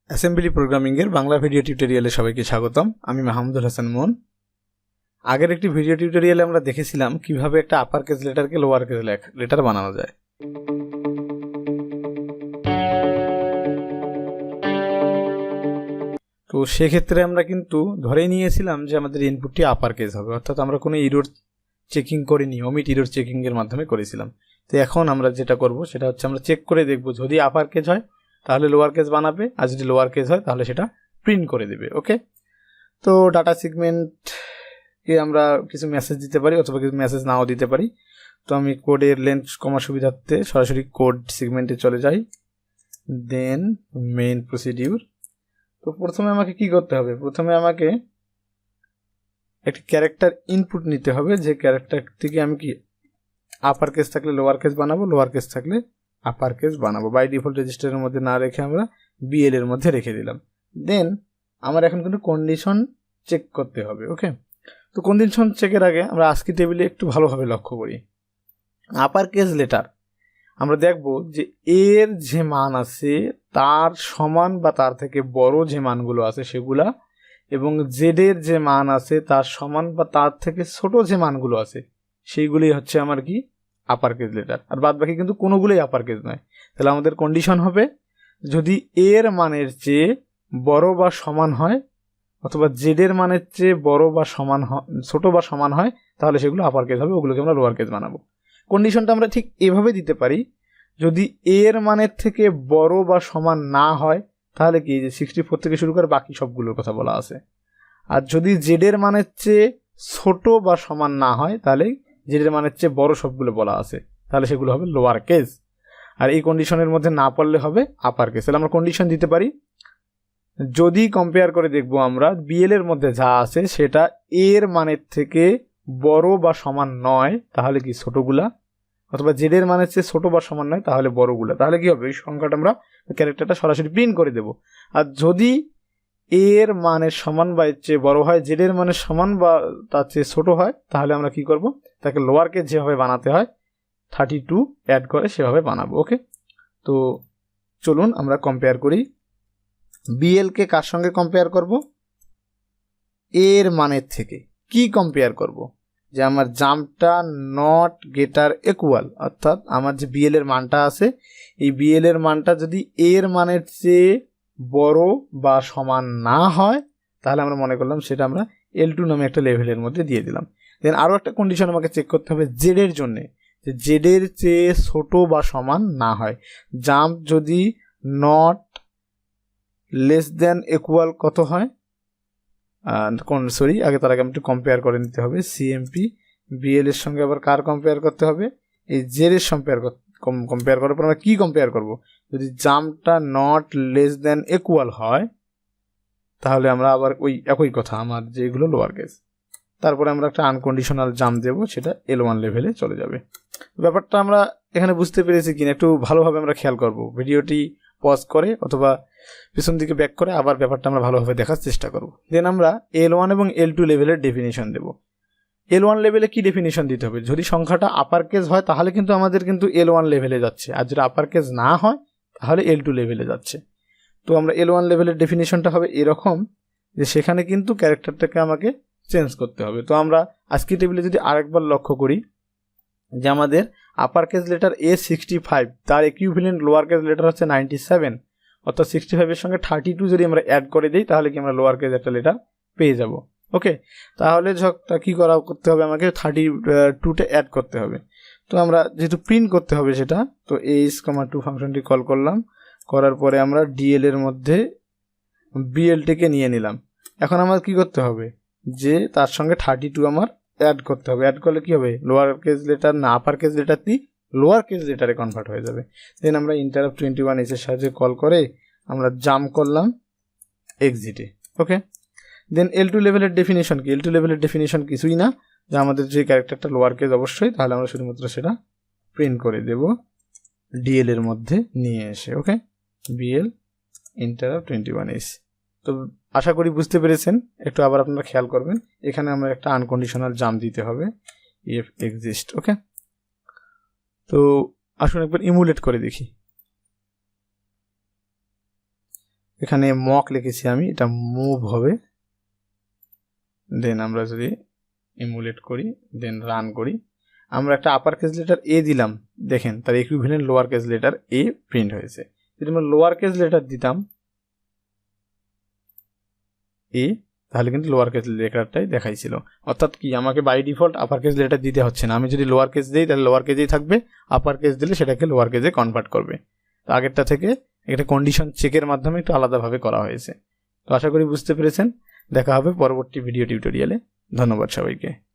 Assembly প্রোগ্রামিংয়ের Bangla video টিউটোরিয়ালে সবাইকে স্বাগতম। আমি মাহমুদুল হাসান মোহন। আগের একটি ভিডিও টিউটোরিয়ালে আমরা দেখেছিলাম কিভাবে একটা আপার কেস লেটারকে লোয়ার কেস লেটার বানানো যায়। তো সেক্ষেত্রে আমরা কিন্তু ধরে নিয়েছিলাম যে আমাদের ইনপুটটি আপার কেস হবে, অর্থাৎ আমরা কোনো ইরর চেকিং করিনি, ওমিট ইরর চেকিংয়ের মাধ্যমে করেছিলাম। তো এখন আমরা যেটা করব সেটা হচ্ছে আমরা চেক করে দেখব, যদি আপার কেস হয় তাহলে লোয়ার কেস বানাবে, আর যদি লোয়ার কেস হয় তাহলে সেটা প্রিন্ট করে দেবে। ওকে, তো ডাটা সেগমেন্টকে আমরা কিছু মেসেজ দিতে পারি অথবা কিছু মেসেজ নাও দিতে পারি। তো আমি কোডের লেন্থ কমার সুবিধার্থে সরাসরি কোড সেগমেন্টে চলে যাই, দেন মেইন প্রসিডিউর। তো প্রথমে আমাকে কি করতে হবে, প্রথমে আমাকে একটি ক্যারেক্টার ইনপুট নিতে হবে, যে ক্যারেক্টার থেকে আমি কি আপার কেস থাকলে লোয়ার কেস বানাবো, লোয়ার কেস থাকলে আপার কেস বানাবো। বাই ডিফল্ট রেজিস্টারের মধ্যে না রেখে আমরা বিএল এর মধ্যে রেখে দিলাম। দেন আমার এখন কিন্তু কন্ডিশন চেক করতে হবে। ওকে, তো কন্ডিশন চেকের আগে আমরা আস্কি টেবিলে একটু ভালোভাবে লক্ষ্য করি। আপার কেস লেটার আমরা দেখব যে এর যে মান আছে তার সমান বা তার থেকে বড় যে মানগুলো আছে সেগুলা, এবং জেডের যে মান আছে তার সমান বা তার থেকে ছোট যে মানগুলো আছে সেইগুলি হচ্ছে আমার কি আপার কেস লেটার, আর বাদ বাকি কিন্তু কোনোগুলোই আপার কেস নয়। তাহলে আমাদের কন্ডিশন হবে যদি এর মানের চেয়ে বড় বা সমান হয় অথবা জেডের মানের চেয়ে বড় বা সমান ছোট বা সমান হয় তাহলে সেগুলো আপার কেস হবে, ওগুলোকে আমরা লোয়ার কেস বানাবো। কন্ডিশনটা আমরা ঠিক এভাবে দিতে পারি, যদি এর মানের থেকে বড় বা সমান না হয় তাহলে কি যে 64 থেকে শুরু করে বাকি সবগুলোর কথা বলা আছে, আর যদি জেডের মানের চেয়ে ছোট বা সমান না হয় তাহলে জেডের মানের চেয়ে বড় সবগুলো বলা আছে, তাহলে সেগুলো হবে লোয়ার কেস। আর এই কন্ডিশনের মধ্যে না পড়লে হবে আপার কেস। তাহলে আমরা কন্ডিশন দিতে পারি, যদি কম্পেয়ার করে দেখব আমরা বিএল এর মধ্যে যা আছে সেটা এর মানের থেকে বড় বা সমান নয় তাহলে কি ছোটগুলা, অথবা জেডের মানের চেয়ে ছোট বা সমান নয় তাহলে বড়গুলা, তাহলে কি হবে এই সংখ্যাটা আমরা ক্যারেক্টারটা সরাসরি প্রিন্ট করে দেব। আর যদি এর মানের সমান বা এর চেয়ে বড় হয়, জেডের মানের সমান বা তার চেয়ে ছোট হয়, তাহলে আমরা কি করব, তাকে লোয়ার কেস যেভাবে বানাতে হয় 32 অ্যাড করে সেভাবে বানাবো। ওকে, তো চলুন আমরা কম্পেয়ার করি। বিএল কে কার সঙ্গে কম্পেয়ার করব, এর মানের থেকে। কি কম্পেয়ার করব, যে আমার জাম্পটা নট গেটার ইকুয়াল, অর্থাৎ আমার যে বিএল এর মানটা আছে এই বিএল এর মানটা যদি এর মানের চেয়ে বড় বা সমান না হয় তাহলে আমরা মনে করলাম সেটা আমরা L2 নামে একটা লেভেলের মধ্যে দিয়ে দিলাম। দেন আরও একটা কন্ডিশন আমাকে চেক করতে হবে জেডের জন্যে, যে জেডের চেয়ে ছোট বা সমান না হয়। জাম্প যদি নট লেস দেন ইকুয়াল কত হয়, সরি আগে তার আগে আমি একটু কম্পেয়ার করে নিতে হবে। সিএমপি বিএল এর সঙ্গে আবার কার কম্পেয়ার করতে হবে, এই জেড এর কম্পেয়ার করার পর আমরা কি কম্পেয়ার করব, যদি জাম্পটা নট লেস দেন ইকুয়াল হয় তাহলে আমরা আবার ওই একই কথা আমার যেগুলো লোয়ার কেস, তারপরে আমরা একটা আনকন্ডিশনাল জাম্প দেবো, সেটা L1 লেভেলে চলে যাবে। ব্যাপারটা আমরা এখানে বুঝতে পেরেছি কিনা একটু ভালোভাবে আমরা খেয়াল করব, ভিডিওটি পজ করে অথবা পিছন দিকে ব্যাক করে আবার ব্যাপারটা আমরা ভালোভাবে দেখার চেষ্টা করব। দেন আমরা L1 এবং L2 লেভেলের ডেফিনিশন দেব। L1 লেভেলে কি ডেফিনিশন দিতে হবে, যদি সংখ্যাটা আপার কেস হয় তাহলে কিন্তু আমাদের কিন্তু L1 লেভেলে যাচ্ছে, আর যদি আপার কেস না হয় তাহলে L2 লেভেলে যাচ্ছে। তো আমরা L1 লেভেলের ডেফিনিশনটা হবে এরকম, যে সেখানে কিন্তু ক্যারেক্টারটাকে আমাকে চেঞ্জ করতে হবে। তো আমরা আজকে টেবিলে যদি আরেকবার লক্ষ্য করি যে আমাদের আপার কেস লেটার A65 তার ইকুইভ্যালেন্ট লোয়ার কেস লেটার হচ্ছে 97, অর্থাৎ 65 এর সঙ্গে 32 যদি আমরা অ্যাড করে দিই তাহলে কি আমরা লোয়ার কেস একটা লেটার পেয়ে যাব। ওকে, তাহলে কি করতে হবে, আমাকে 32টা অ্যাড করতে হবে। তো আমরা যেহেতু প্রিন্ট করতে হবে সেটা, তো h,2 ফাংশনটি কল করলাম, করার পরে আমরা ডিএল এর মধ্যে বিএলটিকে নিয়ে নিলাম। এখন আমার কি করতে হবে, যে তার সঙ্গে 32 আমার অ্যাড করতে হবে। অ্যাড করলে কি হবে, লোয়ার কেস লেটার না আপার কেস লেটারটি লোয়ার কেস লেটারে কনভার্ট হয়ে যাবে। দেন আমরা ইন্টারাপ্ট 21 এর সাহায্যে কল করে আমরা জাম্প করলাম এক্সিটে। ওকে, দেন L2 লেভেলের ডেফিনিশন কি, L2 লেভেলের ডেফিনিশন কিছুই না, যে আমাদের যে ক্যারেক্টারটা লোয়ার কেস অবশ্যই, তাহলে আমরা শুধুমাত্র সেটা প্রিন্ট করে দেব ডিএল এর মধ্যে নিয়ে এসে। ওকে, বিএল ইন্টারাপ্ট 21 তো আশা করি বুঝতে পেরেছেন। একটু আবার আপনারা খেয়াল করবেন, এখানে আমরা একটা আনকন্ডিশনাল জাম্প দিতে হবে ইফ এক্সিস্ট। ওকে, তো আসুন একবার ইমুলেট করে দেখি। এখানে মক লিখেছি আমি, এটা মুভ হবে। দেন আমরা যদি ইমুলেট করি, দেন রান করি, আমরা একটা আপার কেস লেটার এ দিলাম, দেখেন তার ইকুইভ্যালেন্ট লোয়ার কেস লেটার এ প্রিন্ট হয়েছে। যদি আমরা লোয়ার কেস লেটার দিতাম এ, তাহলে কিন্তু লোয়ার কেস লেটারটাই দেখাইছিল। অর্থাৎ কি, আমাকে by default upper case letter দিতে হচ্ছে না, আমি যদি লোয়ার কেস দিই তাহলে লোয়ার কেসেই থাকবে, আপার কেস দিলে সেটাকে লোয়ার কেসে কনভার্ট করবে। তো আগেরটা থেকে একটা কন্ডিশন চেকের মাধ্যমে একটু আলাদাভাবে করা হয়েছে। তো আশা করি বুঝতে পেরেছেন। দেখা হবে পরবর্তী ভিডিও টিউটোরিয়ালে। ধন্যবাদ সবাইকে।